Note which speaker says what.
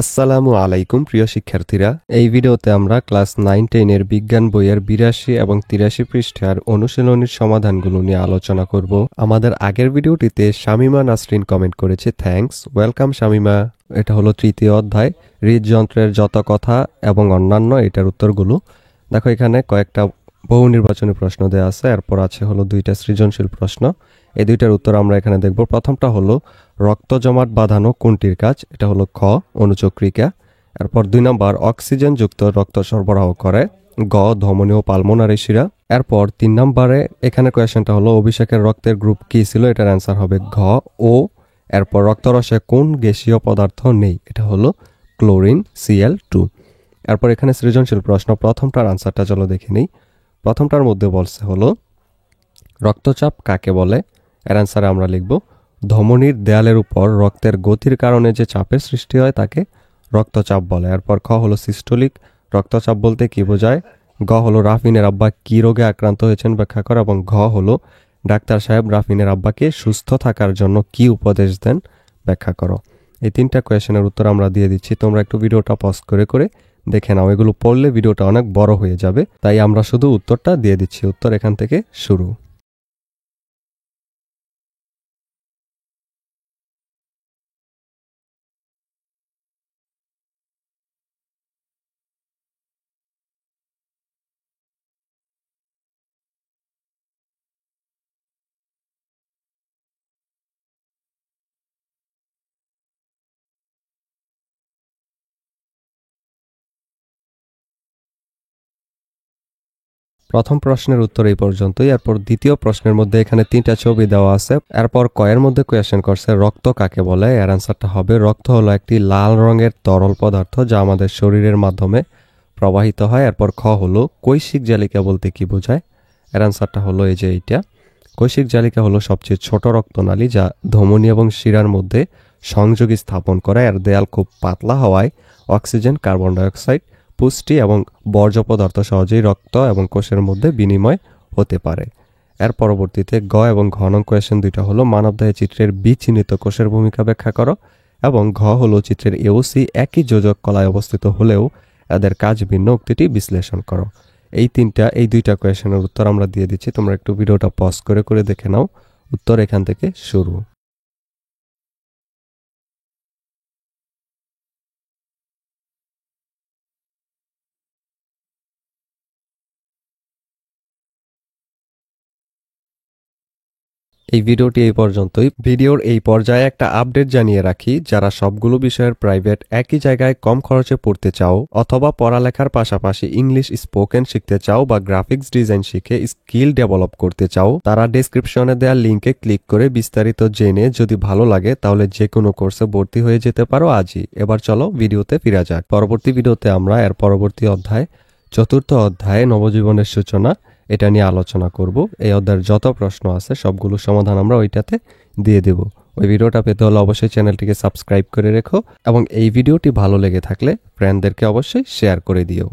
Speaker 1: আসসালামু আলাইকুম প্রিয় শিক্ষার্থীরা, এই ভিডিওতে আমরা ক্লাস 9-10 এর বিজ্ঞান বইয়ের 82 এবং 83 পৃষ্ঠার অনুশীলনীর সমাধানগুলো নিয়ে আলোচনা করব। আমাদের আগের ভিডিওটিতে শামিমা নাসরিন কমেন্ট করেছে, থ্যাঙ্কস, ওয়েলকাম শামিমা। এটা হলো তৃতীয় অধ্যায়, হৃদযন্ত্রের যত কথা এবং অন্যান্য, এটার উত্তরগুলো দেখো। এখানে কয়েকটা বহু নির্বাচনী প্রশ্ন দেওয়া আছে, এরপর আছে হলো দুইটা সৃজনশীল প্রশ্ন। এই দুইটার উত্তর আমরা এখানে দেখব। প্রথমটা হলো রক্ত জমাট বাঁধানো কোনটির কাজ? এটা হলো খ, অনুচক্রিকা। এরপর 2 নম্বর, অক্সিজেন যুক্ত রক্ত সরবরাহ করে, গ, ধমনী ও পালমোনারি শিরা। এরপর 3 নম্বরে এখানে কোয়েশ্চেনটা হলো অভিষেকের রক্তের গ্রুপ কি ছিল? এটার অ্যান্সার হবে ঘ, ও। এরপর রক্তরসে কোন গ্যাসীয় পদার্থ নেই? এটা হলো ক্লোরিন, Cl2। এরপর এখানে সৃজনশীল প্রশ্ন, প্রথমটার আনসারটা চলো দেখে নিই। প্রথমটার মধ্যে বলছে হলো রক্তচাপ কাকে বলে? এর অ্যান্সারে আমরা লিখব ধমনীর দেয়ালের উপর রক্তের গতির কারণে যে চাপের সৃষ্টি হয় তাকে রক্তচাপ বলে। এরপর খ হলো সিস্টোলিক রক্তচাপ বলতে কি বোঝায়? গ হলো রাফিনের আব্বা কি রোগে আক্রান্ত হয়েছেন ব্যাখ্যা কর, এবং ঘ হলো ডাক্তার সাহেব রাফিনের আব্বাকে সুস্থ থাকার জন্য কি উপদেশ দেন ব্যাখ্যা করো। এই 3টা কোয়েশ্চেনের উত্তর আমরা দিয়ে দিচ্ছি, তোমরা একটু ভিডিওটা পজ করে করে দেখে নাও। এগুলো পড়লে ভিডিওটা অনেক বড় হয়ে যাবে, তাই আমরা শুধু উত্তরটা দিয়ে দিচ্ছি। উত্তর এখান থেকে শুরু। প্রথম প্রশ্নের উত্তর এই পর্যন্তই। এরপর দ্বিতীয় প্রশ্নের মধ্যে এখানে 3টা ছবি দেওয়া আছে। এরপর কয়ের মধ্যে কোয়েশ্চেন করছে রক্ত কাকে বলে? এর অ্যান্সারটা হবে রক্ত হলো একটি লাল রঙের তরল পদার্থ যা আমাদের শরীরের মাধ্যমে প্রবাহিত হয়। এরপর খ হলো কৈশিক জালিকা বলতে কি বোঝায়? এর অ্যান্সারটা হলো এই যে এইটা। কৈশিক জালিকা হলো সবচেয়ে ছোট রক্তনালী যা ধমনী এবং শিরার মধ্যে সংযোগী স্থাপন করে। এর দেয়াল খুব পাতলা হওয়ায় অক্সিজেন, কার্বন ডাইঅক্সাইড, পুষ্টি এবং বর্জ্য পদার্থ সহজেই রক্ত এবং কোষের মধ্যে বিনিময় হতে পারে। এর পরবর্তীতে গ এবং ঘ নং কোয়েশ্চেন দুইটা হলো মানবদেহে চিত্রের বিচিহ্নিত কোষের ভূমিকা ব্যাখ্যা করো, এবং ঘ হলো চিত্রের এওসি একই যোজক কলায় অবস্থিত হলেও এদের কাজ ভিন্ন, উক্তিটি বিশ্লেষণ করো। এই দুইটা কোয়েশ্চেনের উত্তর আমরা দিয়ে দিচ্ছি, তোমরা একটু ভিডিওটা পজ করে করে দেখে নাও। উত্তর এখান থেকে শুরু। এই ভিডিওটি এই পর্যন্তই। ভিডিওর এই পর্যায়ে একটা আপডেট জানিয়ে রাখি, যারা সবগুলো বিষয়ের প্রাইভেট একই জায়গায় কম খরচে পড়তে চাও, অথবা পড়ালেখার পাশাপাশি ইংলিশ স্পোকেন শিখতে চাও বা গ্রাফিক্স ডিজাইন শিখে স্কিল ডেভেলপ করতে চাও, তারা ডেসক্রিপশনে দেওয়া লিঙ্কে ক্লিক করে বিস্তারিত জেনে যদি ভালো লাগে তাহলে যে কোনো কোর্সে ভর্তি হয়ে যেতে পারো আজই। এবার চলো ভিডিওতে ফিরা যাক। পরবর্তী ভিডিওতে আমরা এর পরবর্তী অধ্যায়, চতুর্থ অধ্যায়ে নবজীবনের সূচনা, এটা নিয়ে আলোচনা করব। এই অধ্যায়ের যত প্রশ্ন আছে সবগুলো সমাধান আমরা ওইটাতে দিয়ে দেব। ওই ভিডিওটা পেতে হলে অবশ্যই চ্যানেলটিকে সাবস্ক্রাইব করে রেখো, এবং এই ভিডিওটি ভালো লেগে থাকলে ফ্রেন্ডদেরকে অবশ্যই শেয়ার করে দিও।